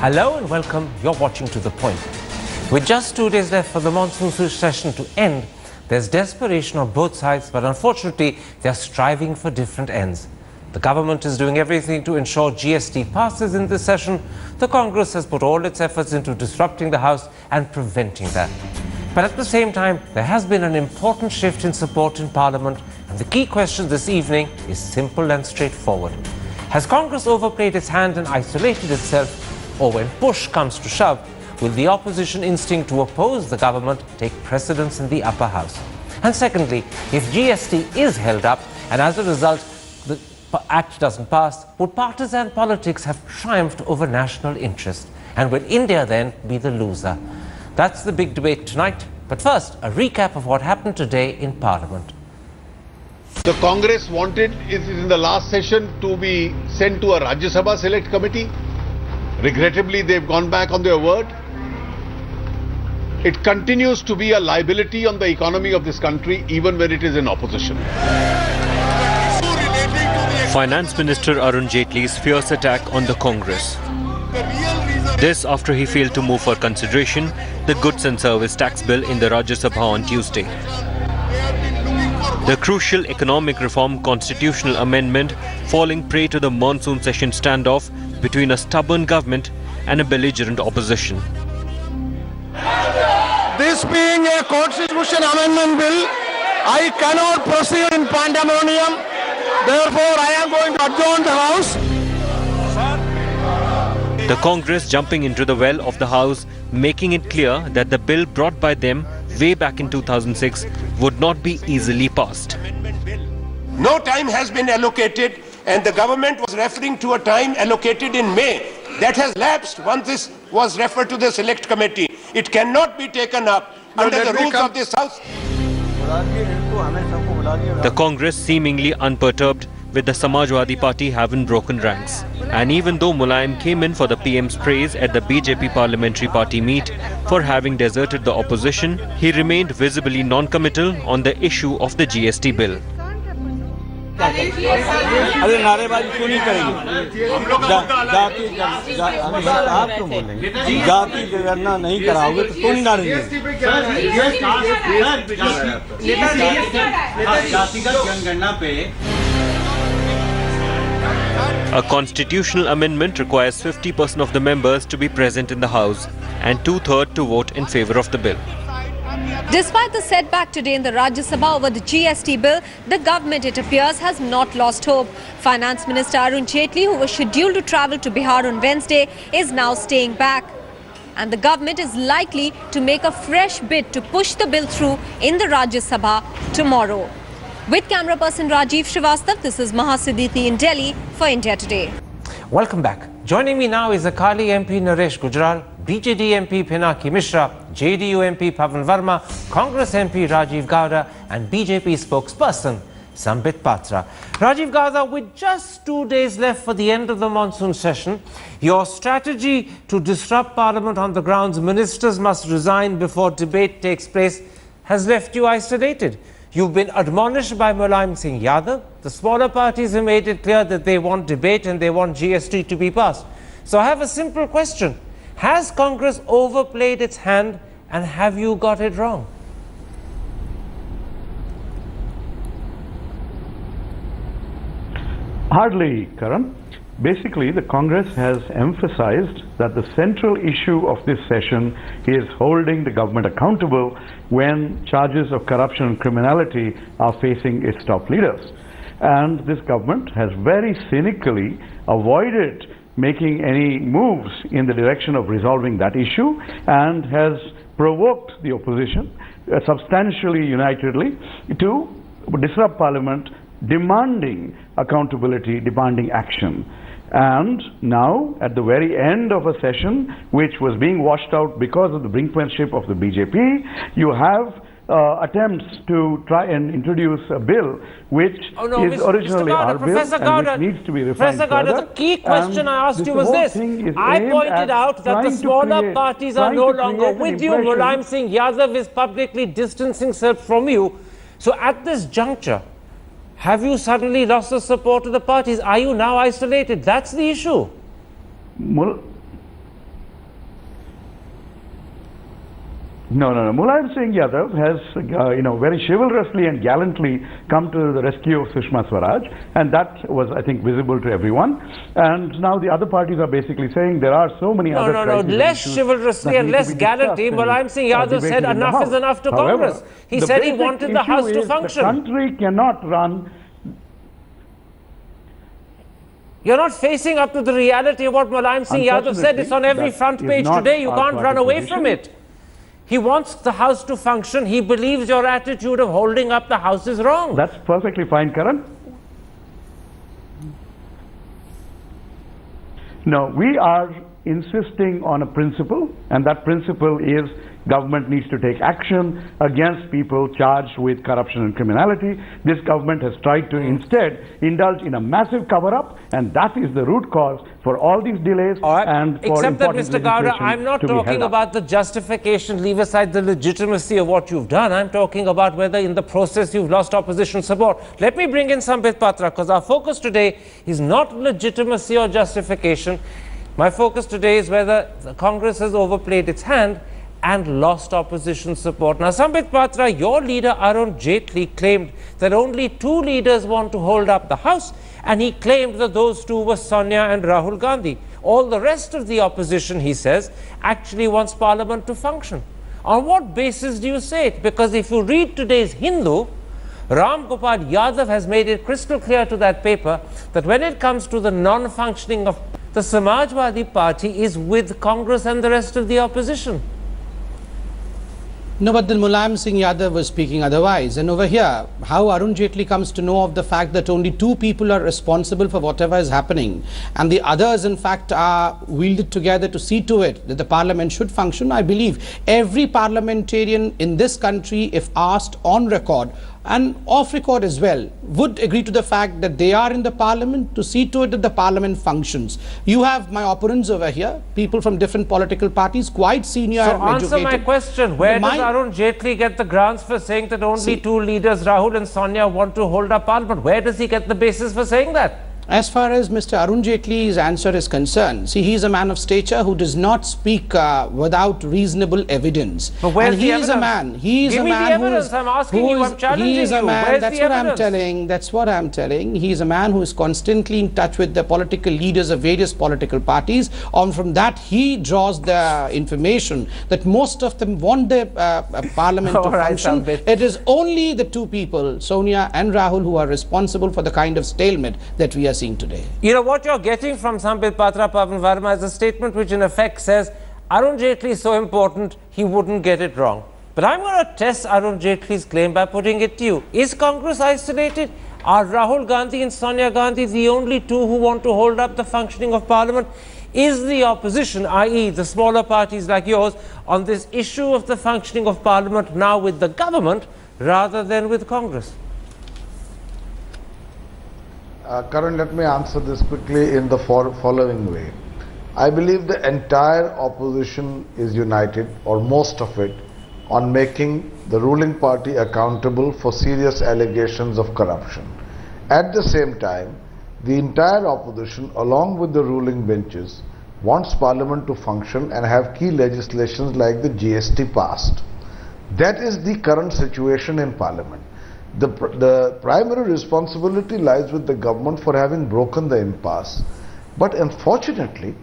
Hello and welcome. You're watching To The Point. With just 2 days left for the monsoon session to end, there's desperation on both sides, but unfortunately, they're striving for different ends. The government is doing everything to ensure GST passes in this session. The Congress has put all its efforts into disrupting the House and preventing that. But at the same time, there has been an important shift in support in Parliament, and the key question this evening is simple and straightforward. Has Congress overplayed its hand and isolated itself? Or when push comes to shove, will the opposition instinct to oppose the government take precedence in the upper house? And secondly, if GST is held up and as a result the act doesn't pass, would partisan politics have triumphed over national interest? And will India then be the loser? That's the big debate tonight. But first, a recap of what happened today in Parliament. The Congress wanted it in the last session to be sent to a Rajya Sabha Select Committee. Regrettably, they've gone back on their word. It continues to be a liability on the economy of this country, even when it is in opposition. Finance Minister Arun Jaitley's fierce attack on the Congress. This after he failed to move for consideration the Goods and Service Tax Bill in the Rajya Sabha on Tuesday. The crucial economic reform constitutional amendment falling prey to the monsoon session standoff between a stubborn government and a belligerent opposition. This being a constitution amendment bill, I cannot proceed in pandemonium. Therefore, I am going to adjourn the House. The Congress jumping into the well of the House, making it clear that the bill brought by them way back in 2006 would not be easily passed. No time has been allocated, and the government was referring to a time allocated in May. That has lapsed once this was referred to the Select Committee. It cannot be taken up under the rules of this House. The Congress seemingly unperturbed, with the Samajwadi Party having broken ranks. And even though Mulayam came in for the PM's praise at the BJP Parliamentary Party meet for having deserted the opposition, he remained visibly non-committal on the issue of the GST bill. अरे नारेबाजी क्यों नहीं करेंगे? आप क्यों बोलेंगे? जाति जनगणना नहीं कराओगे तो क्यों नहीं नारेंगे? जातिगत जनगणना पे A constitutional amendment requires 50% of the members to be present in the House and 2/3 to vote in favour of the bill. Despite the setback today in the Rajya Sabha over the GST bill, the government, it appears, has not lost hope. Finance Minister Arun Jaitley, who was scheduled to travel to Bihar on Wednesday, is now staying back. And the government is likely to make a fresh bid to push the bill through in the Rajya Sabha tomorrow. With camera person Rajiv Srivastav, this is Mahasiddhi in Delhi for India Today. Welcome back. Joining me now is Akali MP Naresh Gujral, BJD MP Pinaki Mishra, JDU MP Pavan Verma, Congress MP Rajiv Gowda and BJP spokesperson Sambit Patra. Rajiv Gowda, with just 2 days left for the end of the monsoon session, your strategy to disrupt Parliament on the grounds ministers must resign before debate takes place has left you isolated. You've been admonished by Mulayam Singh Yadav. The smaller parties have made it clear that they want debate and they want GST to be passed. So I have a simple question. Has Congress overplayed its hand and have you got it wrong? Hardly, Karan. Basically, the Congress has emphasized that the central issue of this session is holding the government accountable when charges of corruption and criminality are facing its top leaders. And this government has very cynically avoided making any moves in the direction of resolving that issue and has provoked the opposition substantially unitedly to disrupt Parliament, demanding accountability, demanding action. And now, at the very end of a session which was being washed out because of the brinkmanship of the BJP, you have attempts to try and introduce a bill which is originally our bill and which needs to be refined Professor Gowda, further. the key question I asked you was this. I pointed out that the smaller parties are no longer with you. Mulayam Singh Yadav is publicly distancing himself from you. So at this juncture, have you suddenly lost the support of the parties? Are you now isolated? That's the issue. No. Mulayam Singh Yadav has, very chivalrously and gallantly come to the rescue of Sushma Swaraj, and that was, I think, visible to everyone. And now the other parties are basically saying there are so many other crises. No. Less chivalrously and less gallantly. Mulayam Singh Yadav said enough is enough to Congress. He said he wanted the House to function. The country cannot run. You're not facing up to the reality of what Mulayam Singh Yadav said. It's on every front page today. You can't run away from it. He wants the House to function. He believes your attitude of holding up the House is wrong. That's perfectly fine, Karan. No, we are insisting on a principle, and that principle is government needs to take action against people charged with corruption and criminality. This government has tried to instead indulge in a massive cover-up, and that is the root cause for all these delays and for except that, Mr. Gowda, legislation I'm not to be held talking up. about the justification, leave aside the legitimacy of what you've done. I'm talking about whether in the process you've lost opposition support. Let me bring in Sambit Patra, because our focus today is not legitimacy or justification. My focus today is whether the Congress has overplayed its hand and lost opposition support. Now, Sambit Patra, your leader Arun Jaitley claimed that only 2 leaders want to hold up the House, and he claimed that those 2 were Sonia and Rahul Gandhi. All the rest of the opposition, he says, actually wants Parliament to function. On what basis do you say it? Because if you read today's Hindu, Ram Gopal Yadav has made it crystal clear to that paper that when it comes to the non-functioning of the Samajwadi Party is with Congress and the rest of the opposition. No, but then Mulayam Singh Yadav was speaking otherwise. And over here, how Arun Jaitley comes to know of the fact that only 2 people are responsible for whatever is happening, and the others, in fact, are wielded together to see to it that the Parliament should function. I believe every parliamentarian in this country, if asked on record, and off record as well, would agree to the fact that they are in the Parliament to see to it that the Parliament functions. You have my opponents over here, people from different political parties, quite senior and educated. So answer my question, where does Arun Jaitley get the grounds for saying that only 2 leaders, Rahul and Sonia, want to hold up Parliament? Where does he get the basis for saying that? As far as Mr. Arun Jaitley's answer is concerned, see, he is a man of stature who does not speak without reasonable evidence. But where's and the he evidence? is a man. He is Give a me man the evidence. I'm asking you. I'm challenging he is a man. Where's That's the what evidence? I'm telling. That's what I'm telling. He is a man who is constantly in touch with the political leaders of various political parties. And from that, he draws the information that most of them want the Parliament to function. It is only the 2 people, Sonia and Rahul, who are responsible for the kind of stalemate that we are seeing today. You know, what you're getting from Sambit Patra, Pavan Verma, is a statement which in effect says Arun Jaitley is so important, he wouldn't get it wrong. But I'm going to test Arun Jaitley's claim by putting it to you. Is Congress isolated? Are Rahul Gandhi and Sonia Gandhi the only 2 who want to hold up the functioning of Parliament? Is the opposition, i.e. the smaller parties like yours, on this issue of the functioning of Parliament now with the government rather than with Congress? Karan, let me answer this quickly in the following way. I believe the entire opposition is united, or most of it, on making the ruling party accountable for serious allegations of corruption. At the same time, the entire opposition, along with the ruling benches, wants Parliament to function and have key legislations like the GST passed. That is the current situation in Parliament. The primary responsibility lies with the government for having broken the impasse. But unfortunately,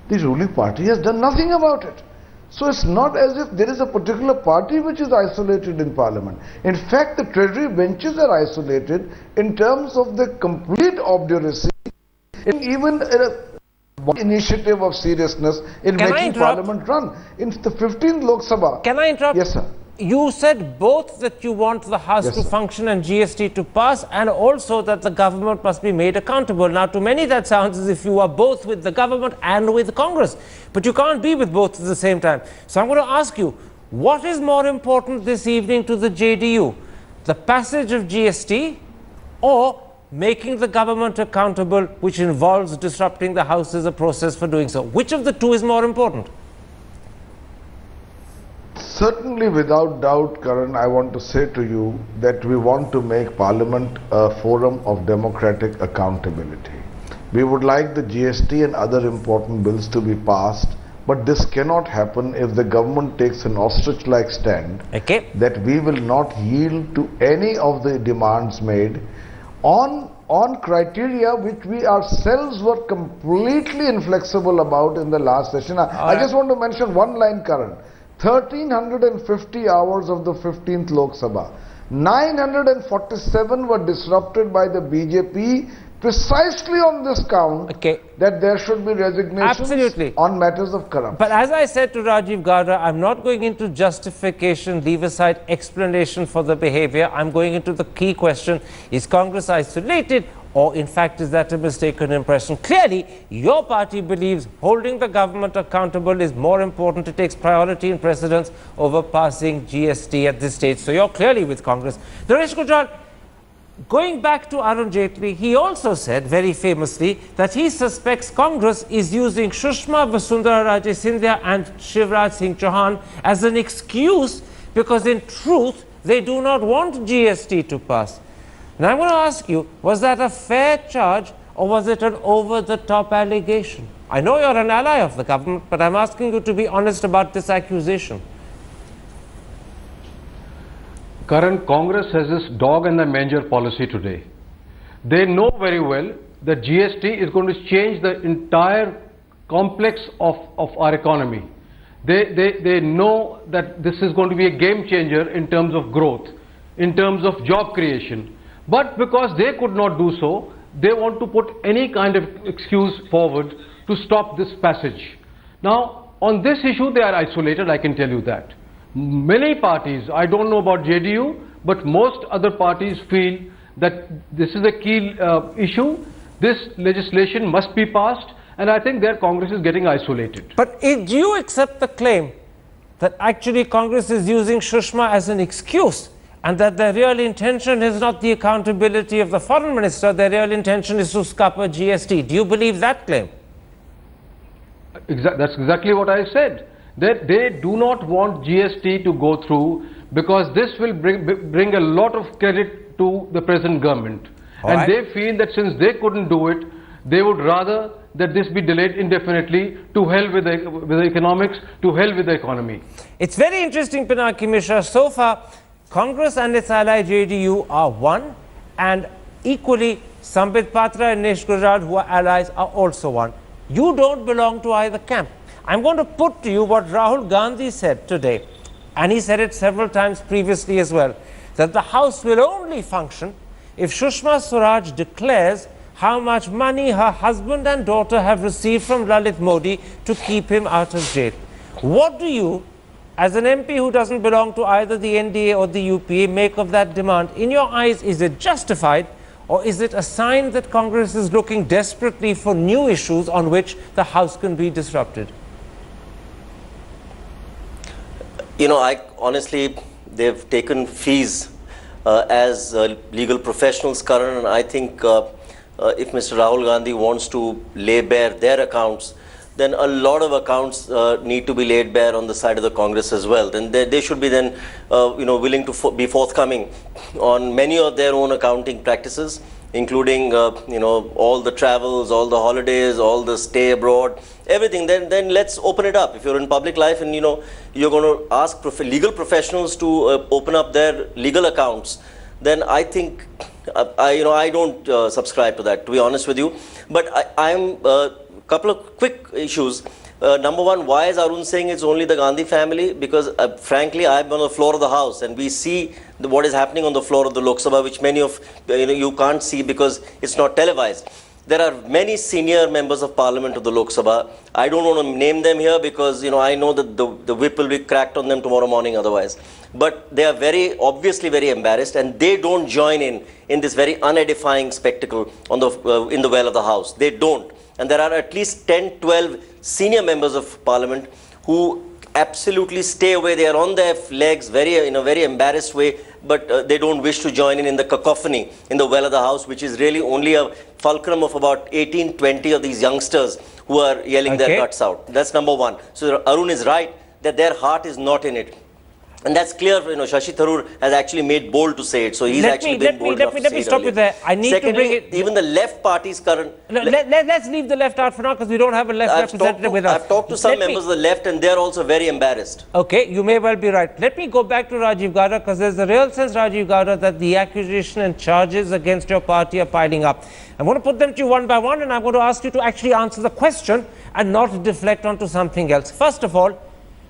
the ruling party has done nothing about it. So it's not as if there is a particular party which is isolated in Parliament. In fact, the Treasury benches are isolated in terms of the complete obduracy, even one initiative of seriousness in making Parliament run. In the 15th Lok Sabha. Can I interrupt? Yes, sir. You said both that you want the House to function and GST to pass, and also that the government must be made accountable. Now, to many that sounds as if you are both with the government and with Congress. But you can't be with both at the same time. So I'm going to ask you, what is more important this evening to the JDU? The passage of GST or making the government accountable, which involves disrupting the House as a process for doing so? Which of the 2 is more important? Certainly, without doubt, Karan, I want to say to you that we want to make Parliament a forum of democratic accountability. We would like the GST and other important bills to be passed, But this cannot happen if the government takes an ostrich-like stand that we will not yield to any of the demands made on criteria which we ourselves were completely inflexible about in the last session. I just want to mention one line, Karan. 1350 hours of the 15th Lok Sabha, 947 were disrupted by the BJP precisely on this count that there should be resignations on matters of corruption. But as I said to Rajiv Gowda, I'm not going into justification, leave aside explanation for the behavior. I'm going into the key question, is Congress isolated, or in fact is that a mistaken impression? Clearly, your party believes holding the government accountable is more important. It takes priority and precedence over passing GST at this stage. So you're clearly with Congress. Naresh Gujral, going back to Arun Jaitley, he also said very famously that he suspects Congress is using Sushma Vasundhara Raje Scindia and Shivraj Singh Chauhan as an excuse because in truth they do not want GST to pass. Now I'm going to ask you, was that a fair charge or was it an over-the-top allegation? I know you're an ally of the government, but I'm asking you to be honest about this accusation. Current Congress has this dog and the manger policy today. They know very well that GST is going to change the entire complex of our economy. They know that this is going to be a game changer in terms of growth, in terms of job creation. But because they could not do so, they want to put any kind of excuse forward to stop this passage. Now, on this issue, they are isolated, I can tell you that. Many parties, I don't know about JDU, but most other parties feel that this is a key issue. This legislation must be passed, and I think their Congress is getting isolated. But do you accept the claim that actually Congress is using Sushma as an excuse and that their real intention is not the accountability of the foreign minister, their real intention is to scupper GST? Do you believe that claim? That's exactly what I said. That they do not want GST to go through because this will bring a lot of credit to the present government. They feel that since they couldn't do it, they would rather that this be delayed indefinitely. To hell with the economics, to hell with the economy. It's very interesting, Pinaki Mishra. So far, Congress and its ally JDU are one, and equally Sambit Patra and Naresh Gujral, who are allies, are also one. You don't belong to either camp. I'm going to put to you what Rahul Gandhi said today, and he said it several times previously as well, that the House will only function if Sushma Swaraj declares how much money her husband and daughter have received from Lalit Modi to keep him out of jail. What do you, as an MP who doesn't belong to either the NDA or the UPA, make of that demand? In your eyes, is it justified, or is it a sign that Congress is looking desperately for new issues on which the House can be disrupted? You know, honestly, they've taken fees as legal professionals, Karan, and I think if Mr. Rahul Gandhi wants to lay bare their accounts, then a lot of accounts need to be laid bare on the side of the Congress as well. Then they should be then, willing to be forthcoming on many of their own accounting practices, including, all the travels, all the holidays, all the stay abroad, everything. Then let's open it up. If you're in public life and, you're going to ask legal professionals to open up their legal accounts, then I think, I don't subscribe to that, to be honest with you. But I'm couple of quick issues. Number one, why is Arun saying it's only the Gandhi family? Because frankly, I'm on the floor of the House and we see what is happening on the floor of the Lok Sabha, which many of you can't see because it's not televised. There are many senior members of Parliament of the Lok Sabha. I don't want to name them here because I know that the whip will be cracked on them tomorrow morning otherwise. But they are obviously very embarrassed, and they don't join in this very unedifying spectacle on in the well of the House. They don't. And there are at least 10, 12 senior members of Parliament who absolutely stay away. They are on their legs in a very embarrassed way, but they don't wish to join in the cacophony in the well of the House, which is really only a fulcrum of about 18, 20 of these youngsters who are yelling their guts out. That's number one. So Arun is right that their heart is not in it. And that's clear, Shashi Tharoor has actually made bold to say it. So he's Let me stop you there. I need Secondly, to bring it. Even the left party's current... Let's leave the left out for now because we don't have a left representative with us. I've talked to some members of the left and they're also very embarrassed. Okay, you may well be right. Let me go back to Rajiv Gowda because there's a real sense, Rajiv Gowda, that the accusation and charges against your party are piling up. I'm going to put them to you one by one and I'm going to ask you to actually answer the question and not deflect onto something else. First of all,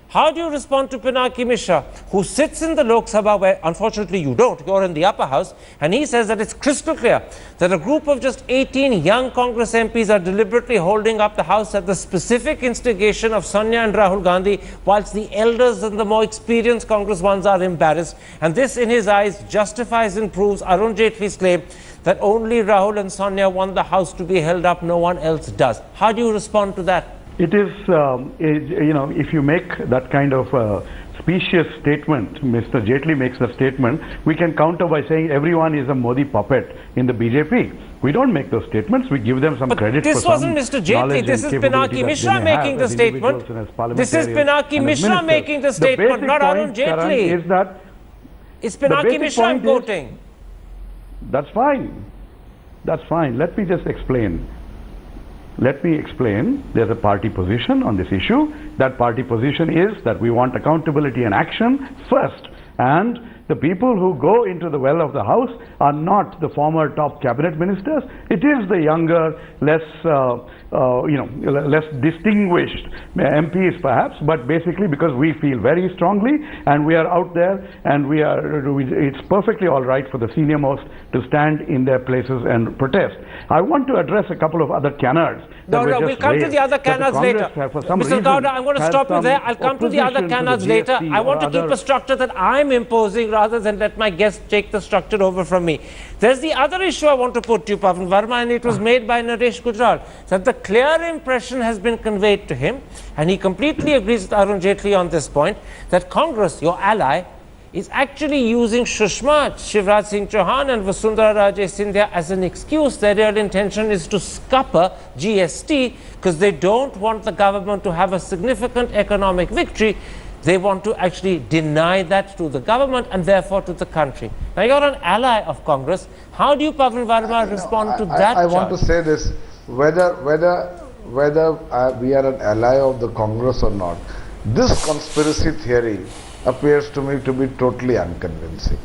how do you respond to Pinaki Mishra, who sits in the Lok Sabha where unfortunately you don't, you're in the upper house, and he says that it's crystal clear that a group of just 18 young Congress MPs are deliberately holding up the house at the specific instigation of Sonia and Rahul Gandhi, whilst the elders and the more experienced Congress ones are embarrassed. And this, in his eyes, justifies and proves Arun Jaitley's claim that only Rahul and Sonia want the house to be held up, no one else does. How do you respond to that? It is, if you make that kind of specious statement, Mr. Jaitley makes a statement, we can counter by saying everyone is a Modi puppet in the BJP. We don't make those statements, we give them some credit for some knowledge. This wasn't Mr. Jaitley, this is Pinaki Mishra making the statement. This is Pinaki Mishra making the statement, not Arun Jaitley. Is that it's Pinaki Mishra quoting. That's fine. That's fine. Let me just explain. Let me explain. There's a party position on this issue. That party position is that we want accountability and action first. And the people who go into the well of the house are not the former top cabinet ministers. It is the younger, less distinguished MPs perhaps, but basically because we feel very strongly and we are out there and it's perfectly all right for the senior most to stand in their places and protest. I want to address a couple of other canards. No, we'll come to the other canards later. Mr. Gowda, I'm going to stop you there. I'll come to the other canards later. I want to keep a structure that I'm imposing rather than let my guests take the structure over from me. There's the other issue I want to put to you, Pavan Verma, and it was made by Naresh Gujral, that the clear impression has been conveyed to him, and he completely agrees with Arun Jaitley on this point, that Congress, your ally, is actually using Sushma, Shivraj Singh Chauhan and Vasundhara Raje Scindia as an excuse. Their real intention is to scupper GST because they don't want the government to have a significant economic victory. They want to actually deny that to the government and therefore to the country. Now you're an ally of Congress. How do you, Pavan Verma, respond to that I want to say this, whether we are an ally of the Congress or not, this conspiracy theory appears to me to be totally unconvincing.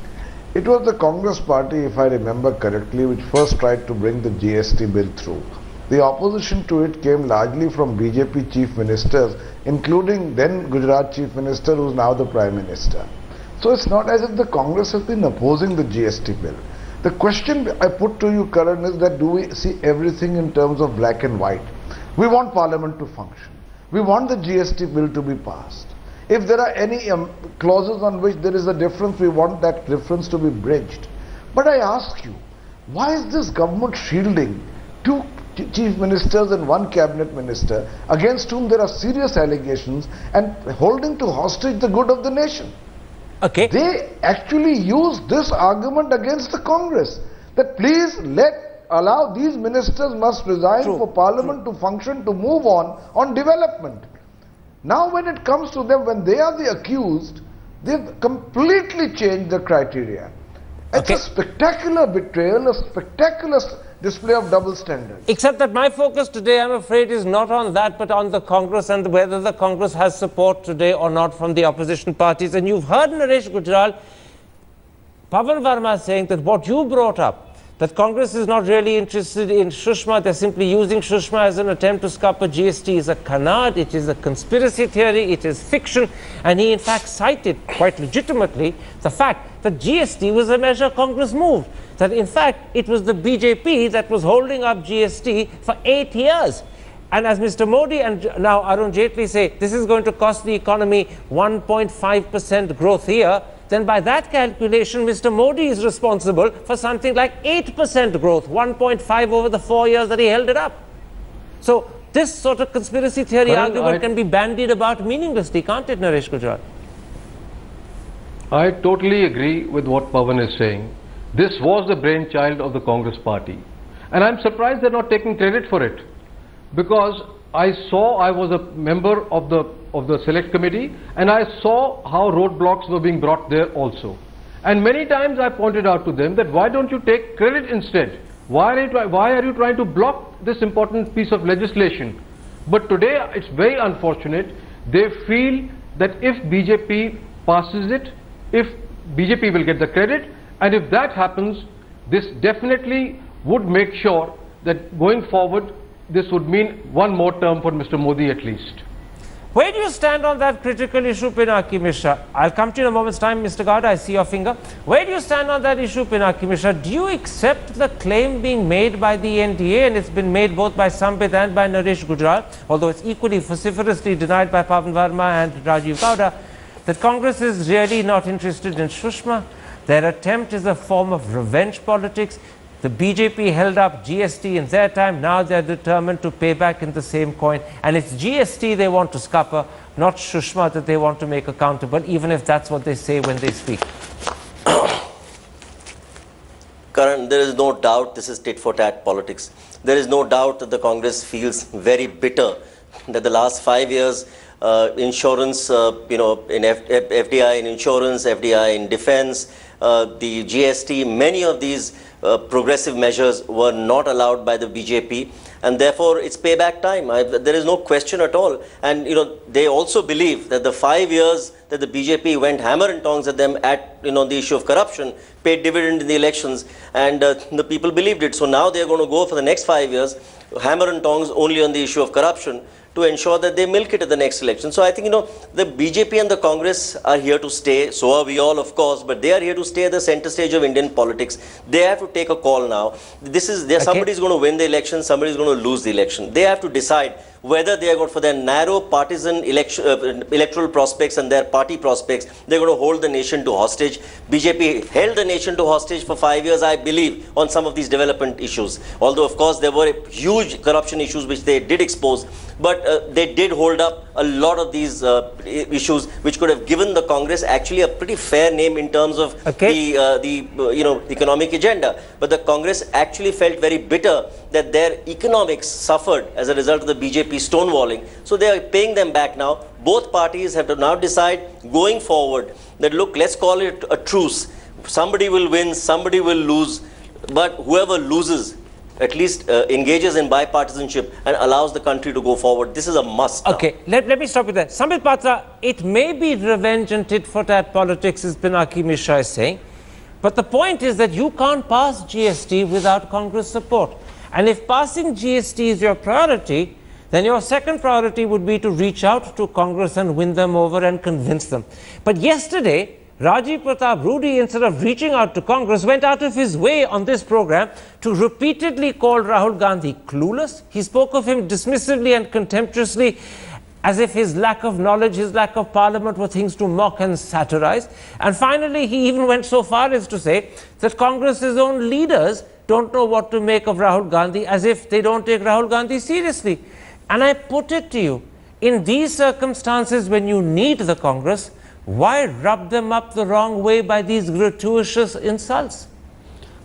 It was the Congress party, if I remember correctly, which first tried to bring the GST bill through. The opposition to it came largely from BJP chief ministers, including then Gujarat chief minister, who is now the prime minister. So it's not as if the Congress has been opposing the GST bill. The question I put to you, Karan, is that do we see everything in terms of black and white? We want Parliament to function. We want the GST bill to be passed. If there are any clauses on which there is a difference, we want that difference to be bridged. But I ask you, why is this government shielding two chief ministers and one cabinet minister against whom there are serious allegations and holding to hostage the good of the nation? Okay. They actually use this argument against the Congress, that please allow these ministers must resign for Parliament to function, to move on development. Now when it comes to them, when they are the accused, they've completely changed the criteria. It's a spectacular betrayal, a spectacular display of double standards. Except that my focus today, I'm afraid, is not on that, but on the Congress and whether the Congress has support today or not from the opposition parties. And you've heard Naresh Gujral, Pavan Verma saying that what you brought up, that Congress is not really interested in Sushma, they're simply using Sushma as an attempt to scupper GST, is a canard, it is a conspiracy theory, it is fiction, and he in fact cited quite legitimately the fact that GST was a measure Congress moved, that in fact it was the BJP that was holding up GST for 8 years. And as Mr. Modi and now Arun Jaitley say, this is going to cost the economy 1.5% growth here, then by that calculation, Mr. Modi is responsible for something like 8% growth, 1.5 over the 4 years that he held it up. So this sort of conspiracy theory argument can be bandied about meaninglessly, can't it, Naresh Gujral? I totally agree with what Pavan is saying. This was the brainchild of the Congress party. And I'm surprised they're not taking credit for it. Because I was a member of the the select committee, and I saw how roadblocks were being brought there also. And many times I pointed out to them that why don't you take credit instead? Why are you trying to block this important piece of legislation? But today it's very unfortunate. They feel that if BJP passes it, if BJP will get the credit, and if that happens, this definitely would make sure that going forward this would mean one more term for Mr. Modi at least. Where do you stand on that critical issue, Pinaki Mishra? I'll come to you in a moment's time, Mr. Gowda. I see your finger. Where do you stand on that issue, Pinaki Mishra? Do you accept the claim being made by the NDA, and it's been made both by Sambit and by Naresh Gujral, although it's equally vociferously denied by Pavan Verma and Rajiv Gowda, that Congress is really not interested in Sushma? Their attempt is a form of revenge politics. The BJP held up GST in their time. Now they're determined to pay back in the same coin. And it's GST they want to scupper, not Sushma that they want to make accountable, even if that's what they say when they speak. Karan, there is no doubt this is tit for tat politics. There is no doubt that the Congress feels very bitter that the last 5 years insurance, in FDI in insurance, FDI in defense, the GST, many of these progressive measures were not allowed by the BJP, and therefore it's payback time. There is no question at all. And they also believe that the 5 years that the BJP went hammer and tongs at them at the issue of corruption paid dividend in the elections, and the people believed it. So now they are going to go for the next 5 years hammer and tongs only on the issue of corruption to ensure that they milk it at the next election. So I think, the BJP and the Congress are here to stay. So are we all, of course, but they are here to stay at the center stage of Indian politics. They have to take a call now. Somebody's going to win the election, somebody's going to lose the election. They have to decide whether they are going for their narrow partisan electoral prospects and their party prospects. They're going to hold the nation to hostage. BJP held the nation to hostage for 5 years, I believe, on some of these development issues. Although, of course, there were huge corruption issues which they did expose, but they did hold up a lot of these issues which could have given the Congress actually a pretty fair name in terms of the economic agenda. But the Congress actually felt very bitter that their economics suffered as a result of the BJP stonewalling. So they are paying them back now. Both parties have to now decide going forward that, look, let's call it a truce. Somebody will win, somebody will lose, but whoever loses at least engages in bipartisanship and allows the country to go forward. This is a must. Okay, let me stop you there. Sambit Patra, it may be revenge and tit-for-tat politics, as Pinaki Mishra is saying, but the point is that you can't pass GST without Congress support. And if passing GST is your priority, then your second priority would be to reach out to Congress and win them over and convince them. But yesterday, Rajiv Pratap Rudy, instead of reaching out to Congress, went out of his way on this program to repeatedly call Rahul Gandhi clueless. He spoke of him dismissively and contemptuously, as if his lack of knowledge, his lack of parliament were things to mock and satirize. And finally, he even went so far as to say that Congress's own leaders don't know what to make of Rahul Gandhi, as if they don't take Rahul Gandhi seriously. And I put it to you, in these circumstances when you need the Congress, why rub them up the wrong way by these gratuitous insults?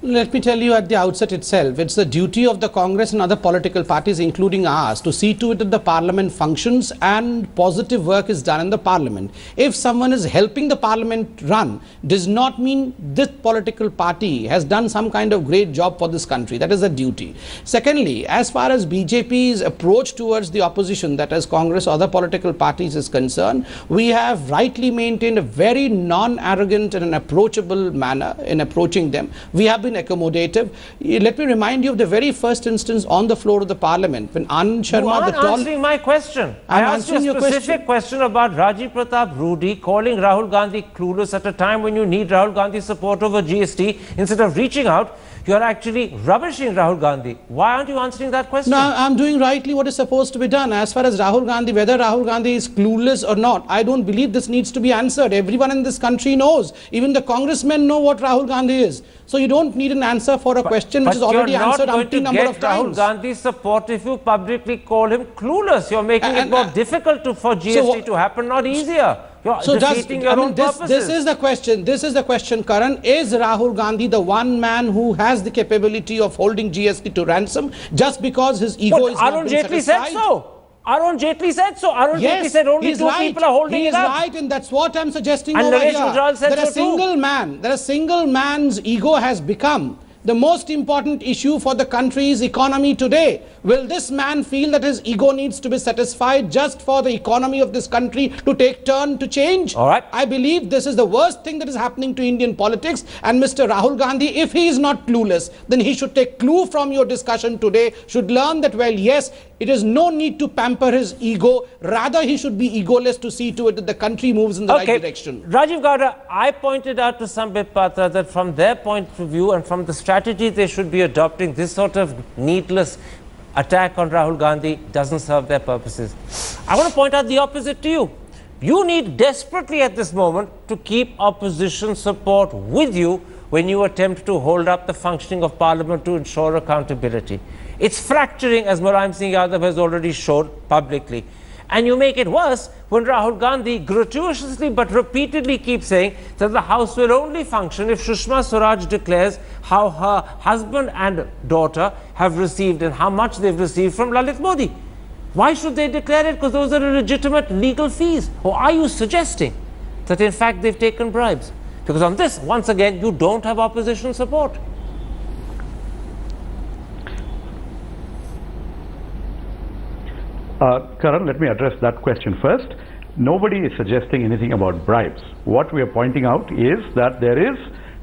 Let me tell you at the outset itself, it's the duty of the Congress and other political parties, including ours, to see to it that the parliament functions and positive work is done in the parliament. If someone is helping the parliament run, does not mean this political party has done some kind of great job for this country. That is a duty. Secondly, as far as BJP's approach towards the opposition, that is Congress or other political parties, is concerned, we have rightly maintained a very non-arrogant and an approachable manner in approaching them. We have been accommodative. Let me remind you of the very first instance on the floor of the parliament when Anand Sharma, the tall... answering my question. I asked you a specific question about Rajiv Pratap Rudy calling Rahul Gandhi clueless at a time when you need Rahul Gandhi's support over GST. Instead of reaching out, you are actually rubbishing Rahul Gandhi. Why aren't you answering that question? No, I'm doing rightly what is supposed to be done. As far as Rahul Gandhi, whether Rahul Gandhi is clueless or not, I don't believe this needs to be answered. Everyone in this country knows. Even the congressmen know what Rahul Gandhi is. So you don't need an answer for a question which is already answered umpteen number of times. But you're not going to get Rahul Gandhi's support if you publicly call him clueless. You're making it more difficult for GST to happen, not easier. You're defeating your own purposes. This is the question. This is the question, Karan. Is Rahul Gandhi the one man who has the capability of holding GST to ransom just because his ego is not being satisfied? Arun Jaitley said so. Arun Jaitley said so. Arun Jaitley Yes, said only he's two right. people are holding He it is up. right, and that's what I'm suggesting And over Naresh here. Gujral said That so too. a single man's ego has become the most important issue for the country's economy today. Will this man feel that his ego needs to be satisfied just for the economy of this country to take turn to change? All right. I believe this is the worst thing that is happening to Indian politics. And Mr. Rahul Gandhi, if he is not clueless, then he should take clue from your discussion today, should learn that, well, yes, it is no need to pamper his ego. Rather, he should be egoless to see to it that the country moves in the right direction. Rajiv Gowda, I pointed out to Sambit Patra that from their point of view and from the strategy they should be adopting, this sort of needless attack on Rahul Gandhi doesn't serve their purposes. I want to point out the opposite to you. You need desperately at this moment to keep opposition support with you when you attempt to hold up the functioning of Parliament to ensure accountability. It's fracturing, as Mulayam Singh Yadav has already showed publicly. And you make it worse when Rahul Gandhi gratuitously but repeatedly keeps saying that the House will only function if Sushma Swaraj declares how her husband and daughter have received and how much they've received from Lalit Modi. Why should they declare it? Because those are legitimate legal fees. Or are you suggesting that in fact they've taken bribes? Because on this, once again, you don't have opposition support. Karan, let me address that question first. Nobody is suggesting anything about bribes. What we are pointing out is that there is,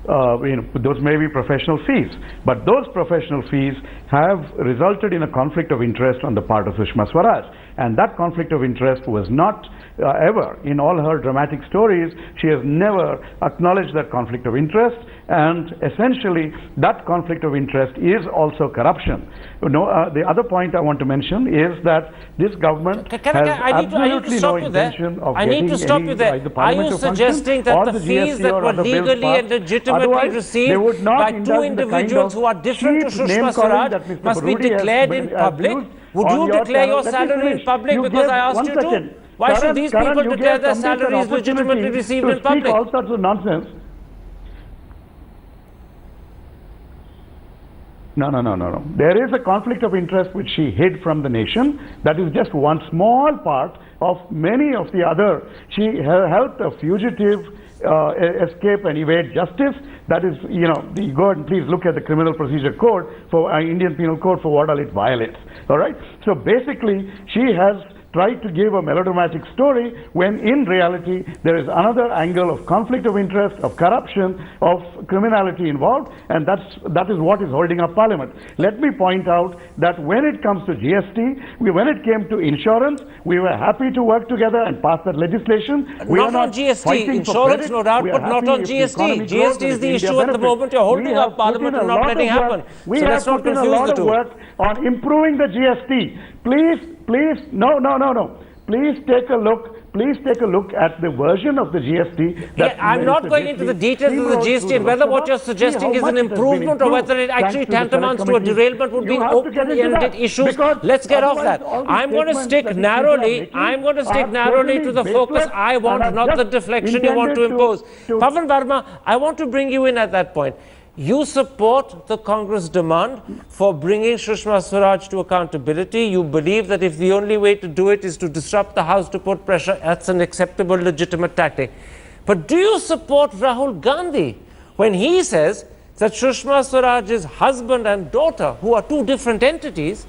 those may be professional fees, but those professional fees have resulted in a conflict of interest on the part of Sushma Swaraj. And that conflict of interest was not ever, in all her dramatic stories, she has never acknowledged that conflict of interest, and essentially that conflict of interest is also corruption. The other point I want to mention is that this government has absolutely no intention of getting any either Are you suggesting that the fees that were legally and legitimately received by two individuals who are different to Sushma Swaraj must be declared in public? Would you declare your salary in public because I asked you to? Why should these people declare their salaries legitimately received in public? All sorts of nonsense. No. There is a conflict of interest which she hid from the nation. That is just one small part of many of the other. She helped a fugitive escape and evade justice. That is, go and please look at the Criminal Procedure Code for Indian Penal Code for what all it violates. All right. So basically, she has tried to give a melodramatic story when in reality there is another angle of conflict of interest, of corruption, of criminality involved, and that is what is holding up Parliament. Let me point out that when it comes to GST, when it came to insurance, we were happy to work together and pass that legislation. Not on GST, insurance no doubt, but not on GST. GST is the issue at the moment. You're holding up Parliament and not letting happen. So let's not confuse the two. We have put in a lot of work on improving the GST. Please, no. Please take a look at the version of the GST. That I'm not going into the details of the GST and whether what you're suggesting is an improvement or whether it actually tantamounts to a derailment would be an open-ended issue. Let's get off that. I'm going to stick narrowly to the focus I want, not the deflection you want to impose. Pavan Verma, I want to bring you in at that point. You support the Congress demand for bringing Sushma Swaraj to accountability. You believe that if the only way to do it is to disrupt the House to put pressure, that's an acceptable, legitimate tactic. But do you support Rahul Gandhi when he says that Sushma Swaraj's husband and daughter, who are two different entities,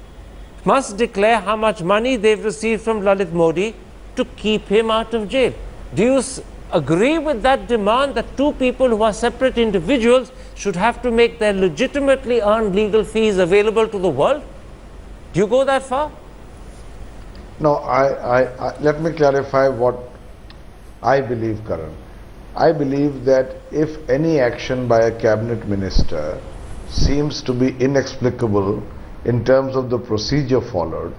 must declare how much money they've received from Lalit Modi to keep him out of jail? Do you agree with that demand that two people who are separate individuals should have to make their legitimately earned legal fees available to the world? Do you go that far? No, let me clarify what I believe, Karan. I believe that if any action by a cabinet minister seems to be inexplicable in terms of the procedure followed,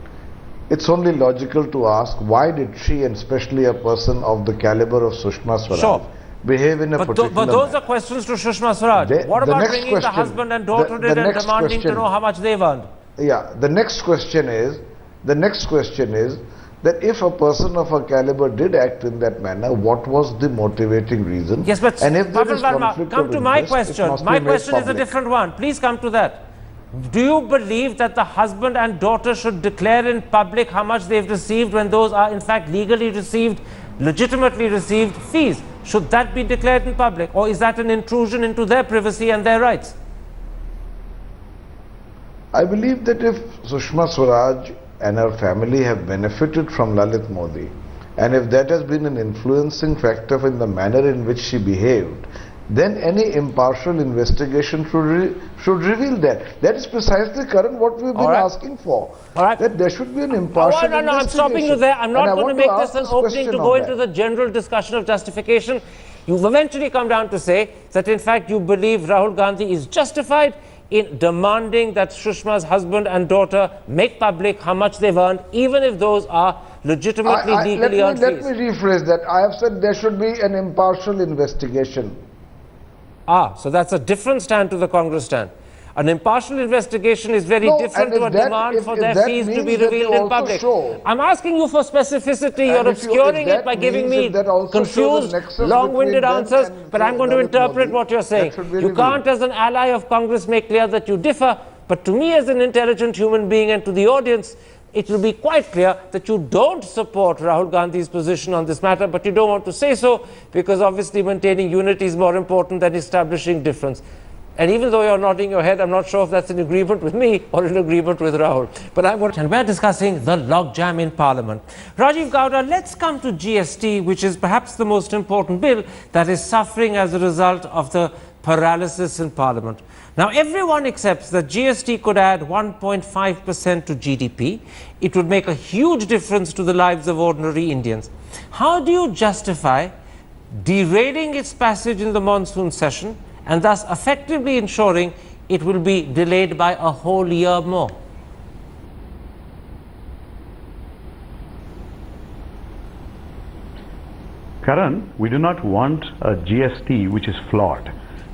it's only logical to ask why did she, and especially a person of the caliber of Sushma Swaraj, behave in a particular But those manner. are questions to Sushma Swaraj. What about bringing the husband and daughter in and demanding to know how much they've earned? Yeah, the next question is that if a person of her caliber did act in that manner, what was the motivating reason? Yes, but and if there is Verma, conflict come of to my interest, question. My question is a different one. Please come to that. Do you believe that the husband and daughter should declare in public how much they've received when those are in fact legally received, legitimately received fees? Should that be declared in public, or is that an intrusion into their privacy and their rights? I believe that if Sushma Swaraj and her family have benefited from Lalit Modi, and if that has been an influencing factor in the manner in which she behaved, then any impartial investigation should reveal that. That is precisely, Karan, what we've been asking for. That there should be an impartial investigation. I'm stopping you there. I'm not going to make this an opening to go into the general discussion of justification. You've eventually come down to say that in fact you believe Rahul Gandhi is justified in demanding that Sushma's husband and daughter make public how much they've earned, even if those are legitimately legally earned fees. Let me rephrase that. I have said there should be an impartial investigation. So that's a different stand to the Congress stand. An impartial investigation is very different to a demand for their fees to be revealed in public. I'm asking you for specificity. You're obscuring it by giving me confused, long-winded answers, but I'm going to interpret what you're saying. You can't, as an ally of Congress, make clear that you differ, but to me as an intelligent human being and to the audience, it will be quite clear that you don't support Rahul Gandhi's position on this matter, but you don't want to say so because obviously maintaining unity is more important than establishing difference. And even though you're nodding your head, I'm not sure if that's in agreement with me or in agreement with Rahul. But and we're discussing the logjam in Parliament. Rajiv Gowda, let's come to GST, which is perhaps the most important bill that is suffering as a result of the paralysis in Parliament. Now, everyone accepts that GST could add 1.5% to GDP. It would make a huge difference to the lives of ordinary Indians. How do you justify derailing its passage in the monsoon session and thus effectively ensuring it will be delayed by a whole year more? Karan, we do not want a GST which is flawed.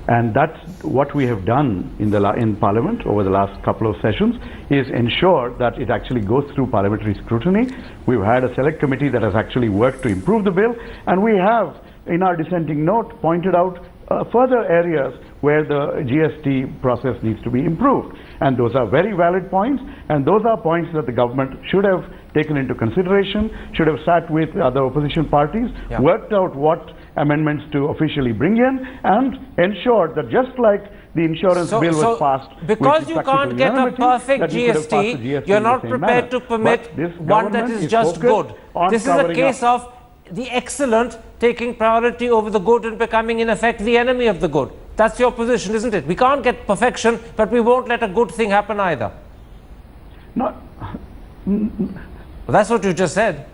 And that's what we have done in Parliament over the last couple of sessions, is ensure that it actually goes through parliamentary scrutiny. We've had a select committee that has actually worked to improve the bill, and we have, in our dissenting note, pointed out further areas where the GST process needs to be improved. And those are very valid points, and those are points that the government should have taken into consideration, should have sat with other opposition parties, worked out what amendments to officially bring in, and ensured that just like the insurance bill was passed, because you can't get a perfect GST, you're not prepared to permit one that is just good. This is a case of the excellent taking priority over the good and becoming in effect the enemy of the good. That's your position, isn't it? We can't get perfection, but we won't let a good thing happen either. Not. Well, that's what you just said.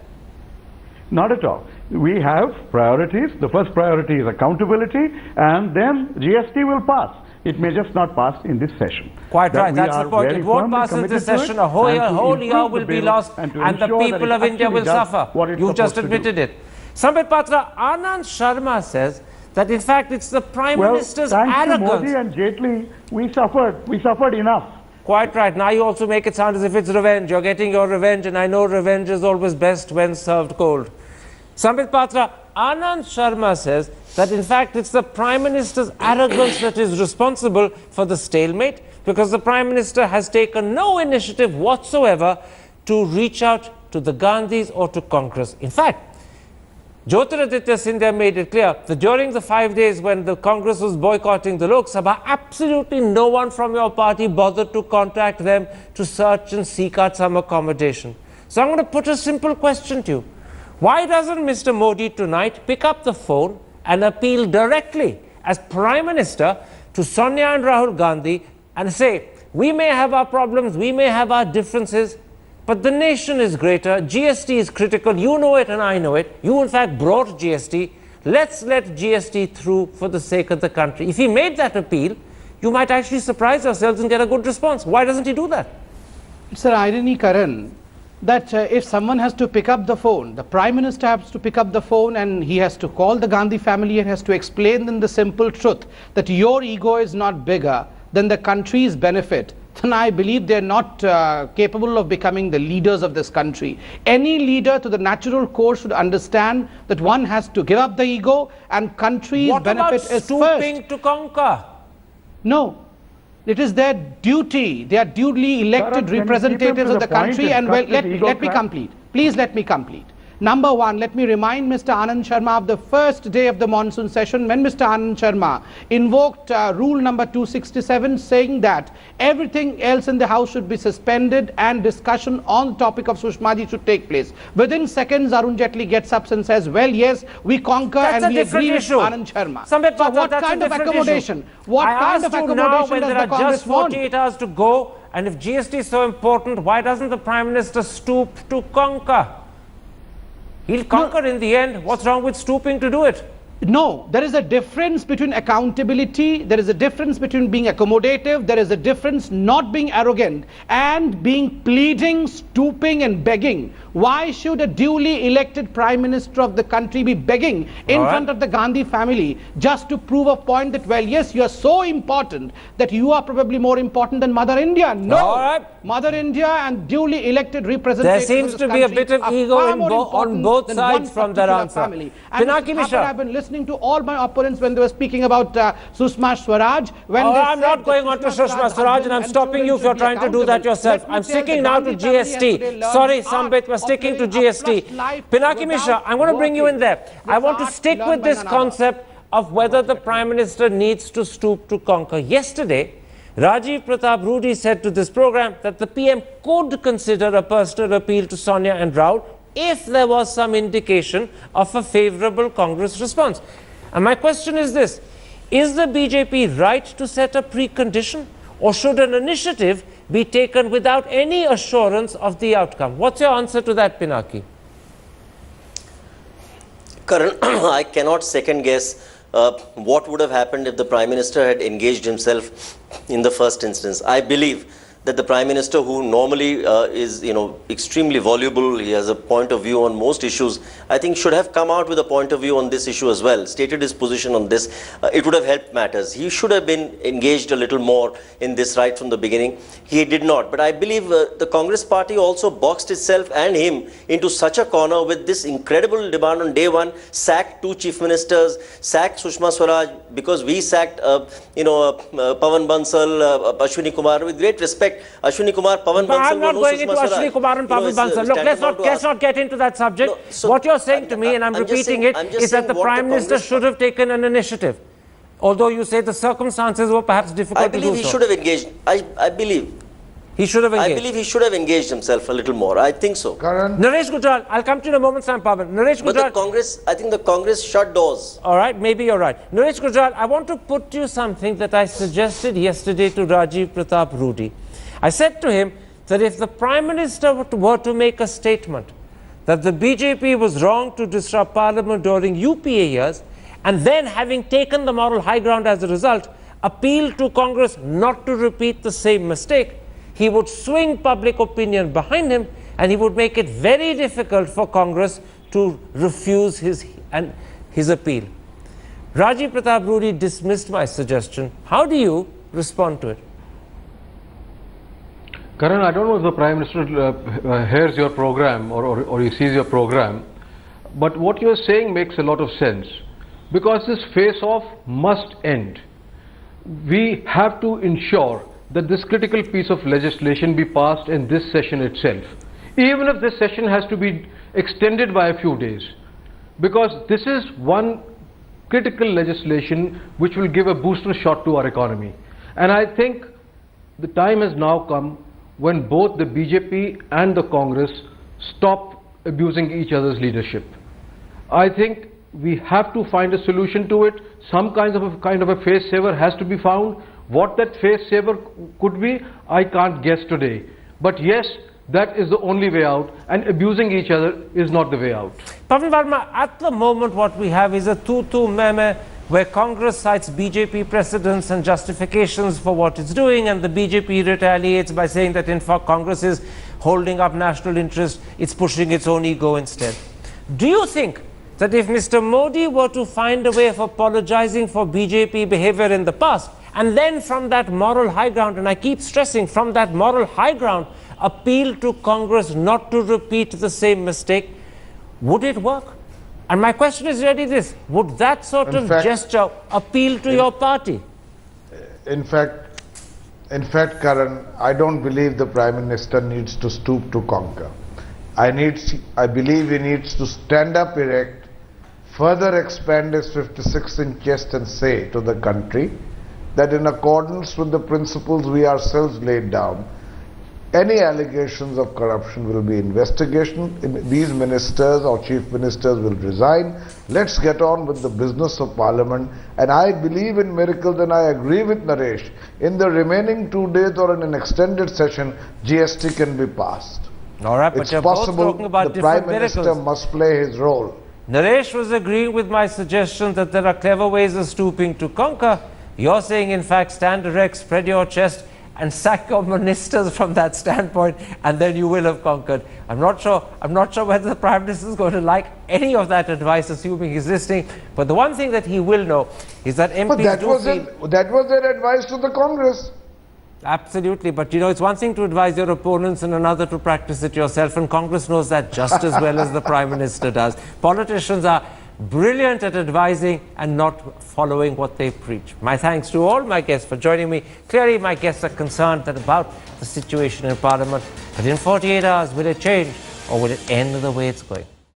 Not at all. We have priorities. The first priority is accountability, and then GST will pass. It may just not pass in this session. Quite right, that's the point. It won't pass in this session. A whole year will be lost, and the people of India will suffer. You've just admitted it. Sambit Patra, Anand Sharma says that in fact it's the Prime Minister's arrogance. To Modi and Jaitley, we suffered enough. Quite right. Now you also make it sound as if it's revenge. You're getting your revenge, and I know revenge is always best when served cold. Sambit Patra, Anand Sharma says that in fact it's the Prime Minister's arrogance that is responsible for the stalemate, because the Prime Minister has taken no initiative whatsoever to reach out to the Gandhis or to Congress. In fact, Jyotiraditya Scindia made it clear that during the 5 days when the Congress was boycotting the Lok Sabha, absolutely no one from your party bothered to contact them to search and seek out some accommodation. So I'm going to put a simple question to you. Why doesn't Mr. Modi tonight pick up the phone and appeal directly as Prime Minister to Sonia and Rahul Gandhi and say, we may have our problems, we may have our differences, but the nation is greater, GST is critical, you know it and I know it, you in fact brought GST, let's let GST through for the sake of the country. If he made that appeal, you might actually surprise yourselves and get a good response. Why doesn't he do that? It's an irony, Karan, that if someone has to pick up the phone, the Prime Minister has to pick up the phone and he has to call the Gandhi family and has to explain them the simple truth that your ego is not bigger than the country's benefit, then I believe they're not capable of becoming the leaders of this country. Any leader to the natural course should understand that one has to give up the ego and country's benefit is first. What about stooping to conquer? No. It is their duty. They are duly elected representatives of the country. And well, let me complete. Please let me complete. Number one, let me remind Mr. Anand Sharma of the first day of the monsoon session when Mr. Anand Sharma invoked rule number 267 saying that everything else in the house should be suspended and discussion on the topic of Sushma ji should take place. Within seconds, Arun Jaitley gets up and says, well, yes, we conquer and we agree with Anand Sharma. So what kind of accommodation? What kind of accommodation does the Congress want? There are just 48 hours to go, and if GST is so important, why doesn't the Prime Minister stoop to conquer? He'll conquer in the end. What's wrong with stooping to do it? No, there is a difference between accountability, there is a difference between being accommodative, there is a difference not being arrogant and being pleading, stooping and begging. Why should a duly elected Prime Minister of the country be begging in front of the Gandhi family just to prove a point that, well, yes, you are so important that you are probably more important than Mother India? No, Mother India and duly elected representatives. There seems to be a bit of ego on both sides from their answer. Pinaki Mishra, I've been listening to all my opponents when they were speaking about Sushma Swaraj. I'm not going on to Sushma Swaraj, and I'm stopping you if you're trying to do that yourself. I'm sticking now to GST. Sorry, Sambit, we're sticking to GST. Pinaki Mishra, I'm going to bring you in there. I want to stick with this concept of whether the Prime Minister needs to stoop to conquer. Yesterday, Rajiv Pratap Rudy said to this program that the PM could consider a personal appeal to Sonia and Rahul if there was some indication of a favourable Congress response. And my question is this: is the BJP right to set a precondition, or should an initiative be taken without any assurance of the outcome? What's your answer to that, Pinaki? Karan, I cannot second guess what would have happened if the Prime Minister had engaged himself in the first instance. I believe that the Prime Minister, who normally is, extremely voluble, he has a point of view on most issues, I think should have come out with a point of view on this issue as well, stated his position on this. It would have helped matters. He should have been engaged a little more in this right from the beginning. He did not. But I believe the Congress party also boxed itself and him into such a corner with this incredible demand on day one: sack 2 chief ministers, sack Sushma Swaraj, because we sacked, Pawan Bansal, Ashwini Kumar, with great respect. Ashwini Kumar, Pawan Bansal. I'm not going into Ashwini Kumar and Pawan Bansal. Look, let's not get into that subject. No, so what you're saying to me, and I'm repeating it, is that the Prime Minister should have taken an initiative. Although you say the circumstances were perhaps difficult to do so. I believe he should have engaged. I believe. He should have engaged. I believe he should have engaged himself a little more. I think so. Naresh Gujral, I'll come to you in a moment, Sam Pavan. Naresh Gujral. But the Congress, I think the Congress shut doors. All right, maybe you're right. Naresh Gujral, I want to put to you something that I suggested yesterday to Rajiv Pratap Rudy. I said to him that if the Prime Minister were to make a statement that the BJP was wrong to disrupt Parliament during UPA years, and then, having taken the moral high ground as a result, appeal to Congress not to repeat the same mistake, he would swing public opinion behind him, and he would make it very difficult for Congress to refuse his appeal. Rajiv Pratap Rudy dismissed my suggestion. How do you respond to it? Karan, I don't know if the Prime Minister hears your program or he sees your program, but what you're saying makes a lot of sense, because this face-off must end. We have to ensure that this critical piece of legislation be passed in this session itself, even if this session has to be extended by a few days, because this is one critical legislation which will give a booster shot to our economy. And I think the time has now come when both the BJP and the Congress stop abusing each other's leadership. I think we have to find a solution to it. Some kind of a face saver has to be found. What that face saver could be, I can't guess today. But yes, that is the only way out, and abusing each other is not the way out. Pavan Verma, at the moment what we have is a tu-tu meme, where Congress cites BJP precedents and justifications for what it's doing, and the BJP retaliates by saying that in fact Congress is holding up national interest, it's pushing its own ego instead. Do you think that if Mr. Modi were to find a way of apologizing for BJP behavior in the past, and then from that moral high ground, and I keep stressing, from that moral high ground, appeal to Congress not to repeat the same mistake, would it work? And my question is really this: would that sort of gesture appeal to your party? In fact, In fact, Karan, I don't believe the Prime Minister needs to stoop to conquer. I believe he needs to stand up erect, further expand his 56-inch chest and say to the country that in accordance with the principles we ourselves laid down, any allegations of corruption will be investigated. These ministers or chief ministers will resign. Let's get on with the business of Parliament. And I believe in miracles, and I agree with Naresh. In the remaining 2 days or in an extended session, GST can be passed. All right, but it's you're possible both talking about the Prime miracles. Minister must play his role. Naresh was agreeing with my suggestion that there are clever ways of stooping to conquer. You're saying, in fact, stand erect, spread your chest, and sack your ministers from that standpoint, and then you will have conquered. I'm not sure whether the Prime Minister is going to like any of that advice, assuming he's listening. But the one thing that he will know is that MPs that was their advice to the Congress. Absolutely, but you know, it's one thing to advise your opponents and another to practice it yourself, and Congress knows that just as well as the Prime Minister does. Politicians are brilliant at advising and not following what they preach. My thanks to all my guests for joining me. Clearly, my guests are concerned about the situation in Parliament. But in 48 hours, will it change or will it end the way it's going?